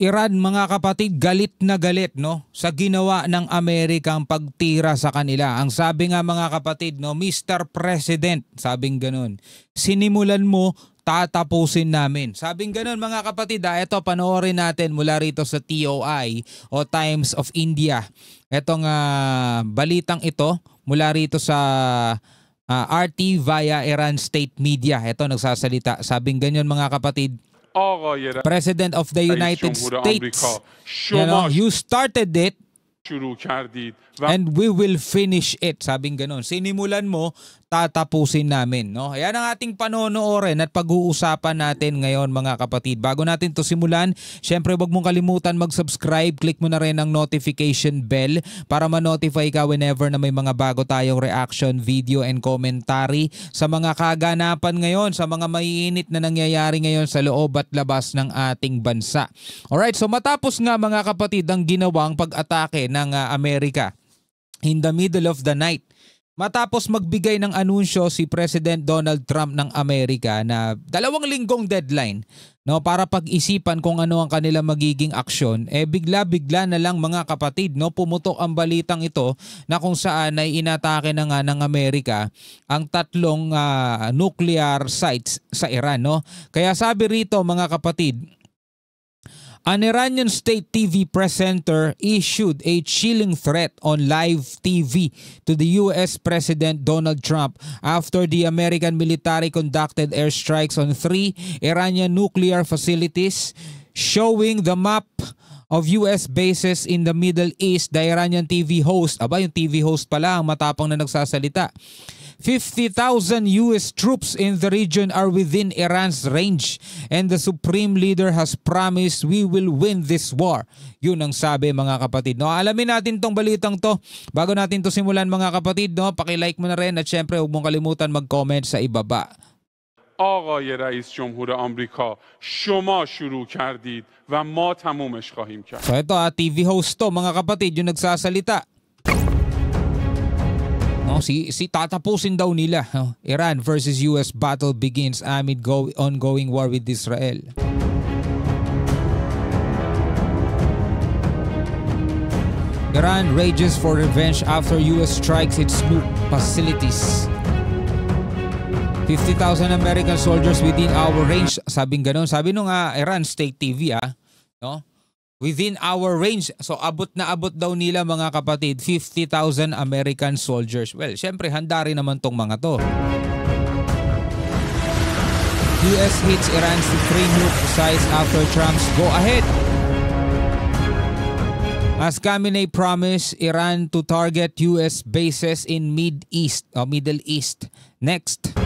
Iran, mga kapatid, galit na galit, no, sa ginawa ng Amerikang pagtira sa kanila. Ang sabi nga, mga kapatid, no, Mr. President, sabing ganun, sinimulan mo, tatapusin namin. Sabing ganun, mga kapatid. Ito, panoorin natin mula rito sa TOI o Times of India. Itong balitang ito mula rito sa RT via Iran State Media. Ito nagsasalita. Sabing ganyan, mga kapatid. President of the United States, you started it and we will finish it. Sabing ganun. Sinimulan mo, tatapusin namin. No? Ayan ang ating panonoorin at pag-uusapan natin ngayon, mga kapatid. Bago natin to simulan, syempre wag mong kalimutan mag-subscribe. Click mo na rin ang notification bell para ma-notify ka whenever na may mga bago tayong reaction, video, and commentary sa mga kaganapan ngayon, sa mga maiinit na nangyayari ngayon sa loob at labas ng ating bansa. Alright, so matapos nga, mga kapatid, ang ginawang pag-atake ng Amerika in the middle of the night, matapos magbigay ng anunsyo si President Donald Trump ng Amerika na 2 linggong deadline, no, para pag-isipan kung ano ang kanila magiging aksyon, bigla-bigla na lang, mga kapatid, no, pumutok ang balitang ito na kung saan ay inatake na nga ng Amerika ang 3 nuclear sites sa Iran. No? Kaya sabi rito, mga kapatid, an Iranian state TV presenter issued a chilling threat on live TV to the US President Donald Trump after the American military conducted airstrikes on 3 Iranian nuclear facilities, showing the map of US bases in the Middle East. The Iranian TV host, yung TV host pala ang matapang na nagsasalita. 50,000 US troops in the region are within Iran's range and the supreme leader has promised we will win this war. Yun ang sabi, mga kapatid. No, alamin natin tong balitang to. Bago natin to simulan, mga kapatid, no, paki-like mo na rin at syempre huwag mong kalimutan mag-comment sa ibaba. آقای رئیس جمهور آمریکا شما شروع کردید و ما تمومش خواهیم کرد. So ito, TV host to, mga kapatid, yung nagsasalita. No, si tatapusin daw nila. Iran versus US battle begins amid ongoing war with Israel. Iran rages for revenge after US strikes its nuke facilities. 50,000 American soldiers within our range. Sabing ganun. Sabi nung Iran State TV, no? Within our range. So abot na abot daw nila, mga kapatid, 50,000 American soldiers. Well, syempre handa rin naman tong mga to. US hits Iran's 3 nuke sites after Trump's go ahead. As Khamenei promised Iran to target US bases in Middle East. Next.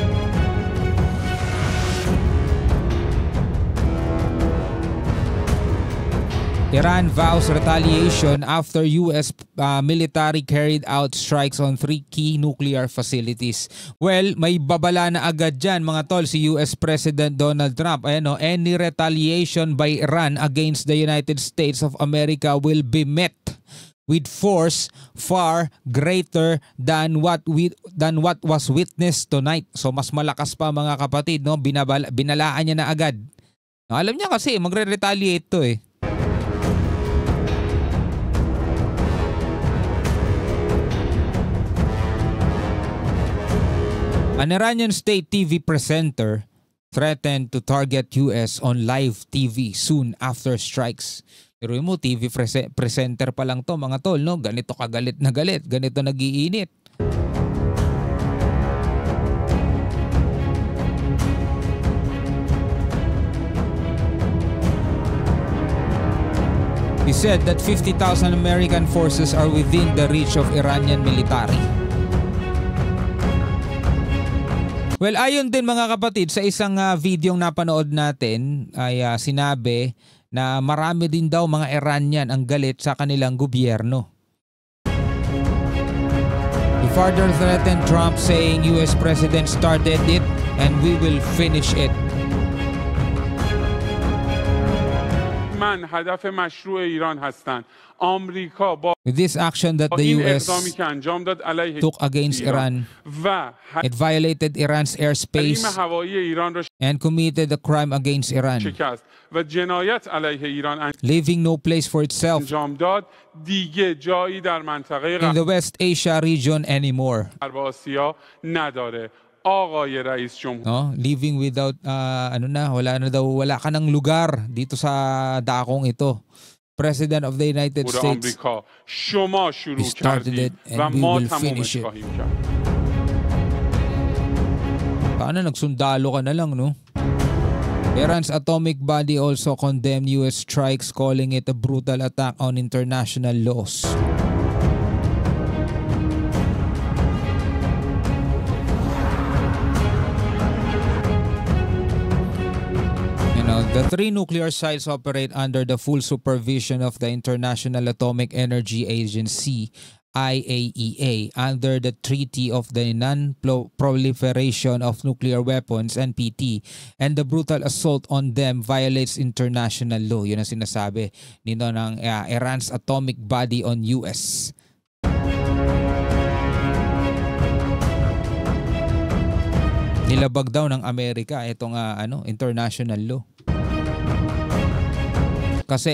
Iran vows retaliation after US military carried out strikes on 3 key nuclear facilities. Well, may babala na agad dyan, mga tol, si US President Donald Trump. Ayan, any retaliation by Iran against the United States of America will be met with force far greater than what was witnessed tonight. So mas malakas pa, mga kapatid, no? Binalaan niya na agad. No, alam niya kasi magre-retaliate to eh. An Iranian state TV presenter threatened to target US on live TV soon after strikes. Pero mo, TV presenter pa lang to, mga tol, no? Ganito kagalit na galit, ganito nagiinit. He said that 50,000 American forces are within the reach of Iranian military. Well, ayon din, mga kapatid, sa isang videong napanood natin ay sinabi na marami din daw mga Iranian ang galit sa kanilang gobyerno. He further threatened Trump, saying US President started it and we will finish it. لزوما هدف مشروع ایران هستند. آمریکا با With this action that the این US اقدامی که انجام داد علیه took against ایران Iran, و it violated Iran's حریم airspace هوایی ایران را and committed a crime against Iran, شکست و جنایت علیه ایران leaving no place for itself انجام داد. دیگه جایی در منطقه in the West Asia region anymore. غرب آسیا نداره. آقای رئیس جمهور No, living without wala ka ng lugar dito sa dakong ito. President of the United States, آمریکا شما شروع We started کردید it and و we ما will تمومش finish it. خواهیم کرد. paano nagsundalo ka na lang, no? Iran's atomic body also condemned US strikes, calling it a brutal attack on international laws. The three nuclear sites operate under the full supervision of the International Atomic Energy Agency, IAEA, under the Treaty of the Non-Proliferation of Nuclear Weapons, NPT, and the brutal assault on them violates international law. Yun ang sinasabi nito ng Iran's atomic body on US. Nilabag daw ng Amerika itong international law. Kasi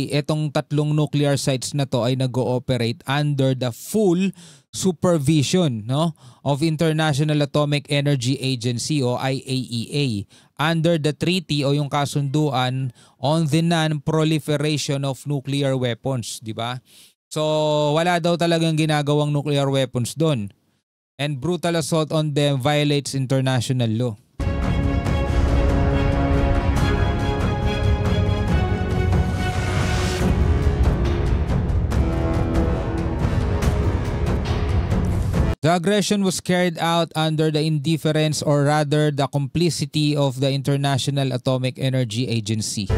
itong tatlong nuclear sites na to ay nag-ooperate under the full supervision, no, of International Atomic Energy Agency o IAEA, under the treaty o yung kasunduan on the non-proliferation of nuclear weapons, di ba? So wala daw talagang ginagawang nuclear weapons doon. And brutal assault on them violates international law. The aggression was carried out under the indifference or rather the complicity of the International Atomic Energy Agency.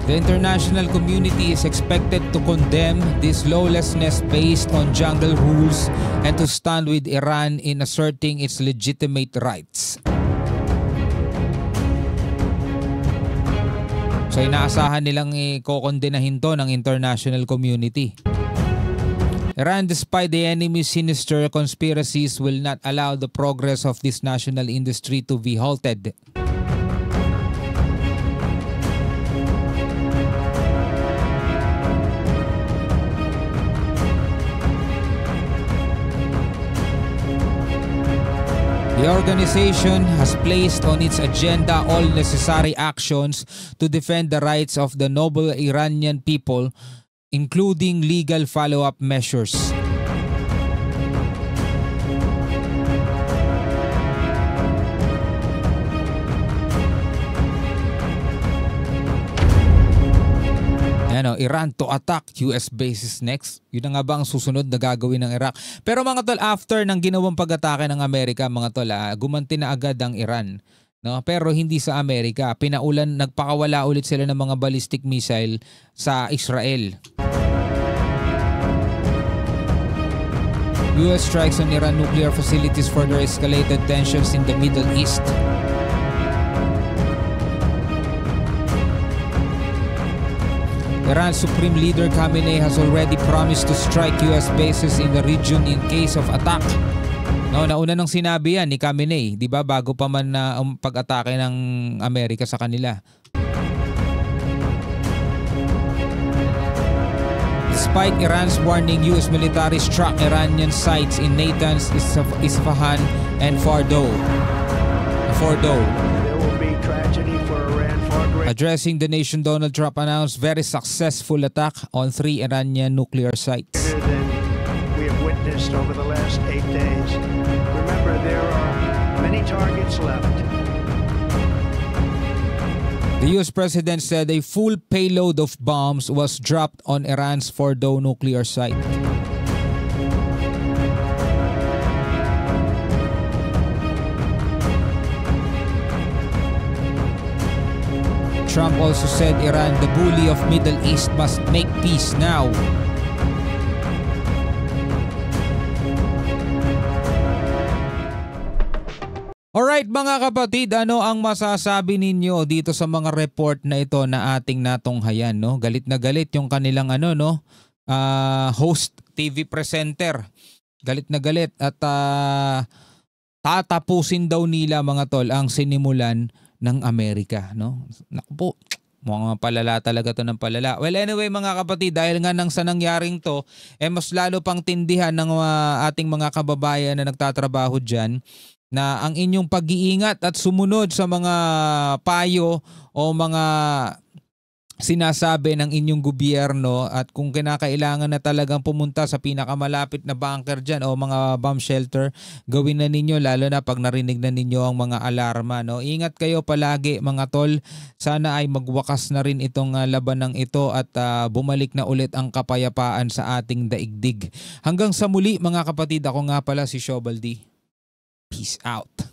The international community is expected to condemn this lawlessness based on jungle rules and to stand with Iran in asserting its legitimate rights. So inaasahan nilang i-kokondenahin to ng international community. Iran, despite the enemy's sinister conspiracies, will not allow the progress of this national industry to be halted. The organization has placed on its agenda all necessary actions to defend the rights of the noble Iranian people, including legal follow-up measures. Iran to attack US bases next. Yun na nga ba ang susunod na gagawin ng Iraq? Pero mga tol, after ng ginawang pag-atake ng Amerika, mga tol, gumanti na agad ang Iran. No? Pero hindi sa Amerika. Nagpakawala ulit sila ng mga ballistic missile sa Israel. US strikes on Iran nuclear facilities further escalated tensions in the Middle East. Iran's Supreme Leader Khamenei has already promised to strike US bases in the region in case of attack. No, nauna nang sinabi yan ni Khamenei, 'di ba, bago pa man na pag-atake ng Amerika sa kanila. Despite Iran's warning, US military struck Iranian sites in Natanz, Isfahan, and Fordow. Addressing the nation, Donald Trump announced very successful attack on 3 Iranian nuclear sites. We have witnessed over the last 8 days. Remember, there are many targets left. The US president said a full payload of bombs was dropped on Iran's Fordow nuclear site. Trump also said Iran, the bully of Middle East, must make peace now. Alright mga kapatid, ano ang masasabi ninyo dito sa mga report na ito na ating natunghayan, no? Galit na galit yung kanilang host, TV presenter. Galit na galit at tatapusin daw nila mga tol ang sinimulan ng Amerika, no? Naku po, mga palala talaga to ng palala. Well anyway mga kapatid, dahil nga nang sa nangyaring to, mas lalo pang tindihan ng ating mga kababayan na nagtatrabaho dyan na ang inyong pag-iingat at sumunod sa mga payo o mga sinasabi ng inyong gobyerno at kung kinakailangan na talagang pumunta sa pinakamalapit na bunker dyan o mga bomb shelter, gawin na ninyo lalo na pag narinig na ninyo ang mga alarma. No? Ingat kayo palagi mga tol, sana ay magwakas na rin itong labanang ito at bumalik na ulit ang kapayapaan sa ating daigdig. Hanggang sa muli mga kapatid, ako nga pala si Shobal D. Peace out.